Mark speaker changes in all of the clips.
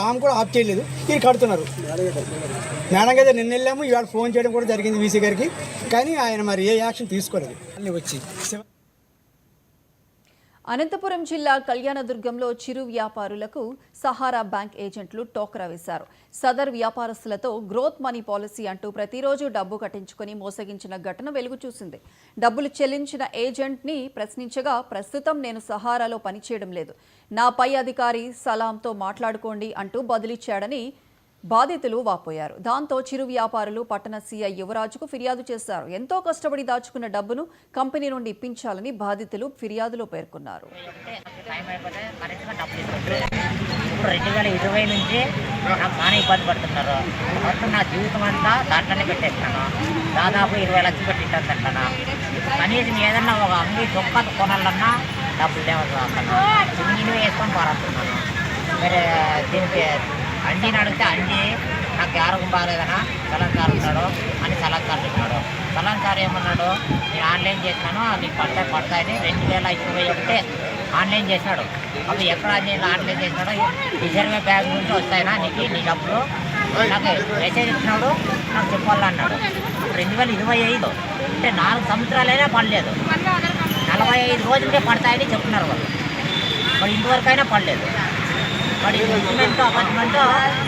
Speaker 1: ఆమె కూడా ఆఫ్ చేయలేదు, ఇది కడుతున్నారు. మేడం కదా నిన్న వెళ్ళాము, ఇవాళ ఫోన్ చేయడం కూడా జరిగింది వీసీ గారికి, కానీ ఆయన మరి ఏ యాక్షన్ తీసుకోలేదు. అన్నీ వచ్చి
Speaker 2: అనంతపురం జిల్లా కళ్యాణదుర్గంలో చిరు వ్యాపారులకు సహారా బ్యాంక్ ఏజెంట్లు టోకరా వేశారు. సదర్ వ్యాపారస్తులతో గ్రోత్ మనీ పాలసీ అంటూ ప్రతిరోజు డబ్బు కట్టించుకుని మోసగించిన ఘటన వెలుగు చూసింది. డబ్బులు చెల్లించిన ఏజెంట్ని ప్రశ్నించగా, ప్రస్తుతం నేను సహారాలో పనిచేయడం లేదు, నా పై అధికారి సలాంతో మాట్లాడుకోండి అంటూ బదిలిచ్చాడని బాధితులు వాపోయారు. దాంతో చిరు వ్యాపారులు పట్టణ సీఐ యువరాజుకు ఫిర్యాదు చేశారు. ఎంతో కష్టపడి దాచుకున్న డబ్బును కంపెనీ నుండి ఇప్పించాలని బాధితులు ఫిర్యాదులో పేర్కొన్నారు.
Speaker 3: 2020 నుంచి నాకు చాలా ఇబ్బంది పడుతున్నారు. మొత్తం నా జీవితం అంతా దాంట్లోనే పెట్టేస్తాను. దాదాపు 20 లక్షలు పెట్టింటాను. కనీసం ఏదన్నా ఒక అంగడి చొక్కా కొనాలన్నా డబ్బులు తేవద్దు. సింగిల్ వేసుకొని పారేస్తున్నాను. మరి దీనికి అంజీని అడిగితే అంజీ నాకు ఆరోగ్యం బాగాలేదన్నా సలంకారు ఉన్నాడు అని సలంకారు చెప్పినాడు. సలంకారు ఏమన్నాడు, నేను ఆన్లైన్ చేసినాను, నీకు పడతాయని 2021 ఆన్లైన్ చేసినాడు. అప్పుడు ఎక్కడ ఆన్లైన్ చేసినాడో, రిజర్వ్ బ్యాంక్ నుంచి వస్తాయినా నీకు నీ డబ్బులు నాకు మెసేజ్ ఇచ్చినాడు, నాకు చెప్పాలన్నాడు. 2025 అంటే 4 సంవత్సరాలైనా పడలేదు. 45 రోజులకే పడతాయని చెప్తున్నారు వాళ్ళు. మరి ఇంతవరకైనా పడలేదు. మరి ఇన్వెస్ట్మెంట్ అపార్ట్మెంట్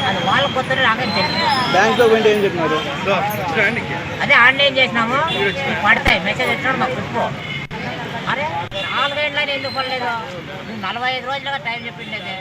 Speaker 3: అది వాళ్ళ కొత్తనే నాకేం తెలియదు.
Speaker 1: బ్యాంక్లో పోయింటే ఏం చెప్పినారు?
Speaker 3: అదే ఆన్లైన్ చేసినాము, పడతాయి మెసేజ్ వచ్చినాడు మాకు చెప్పు. అరే 4 గంటలని ఎందుకు పడలేదు? 45 రోజులుగా టైం చెప్పిండేది.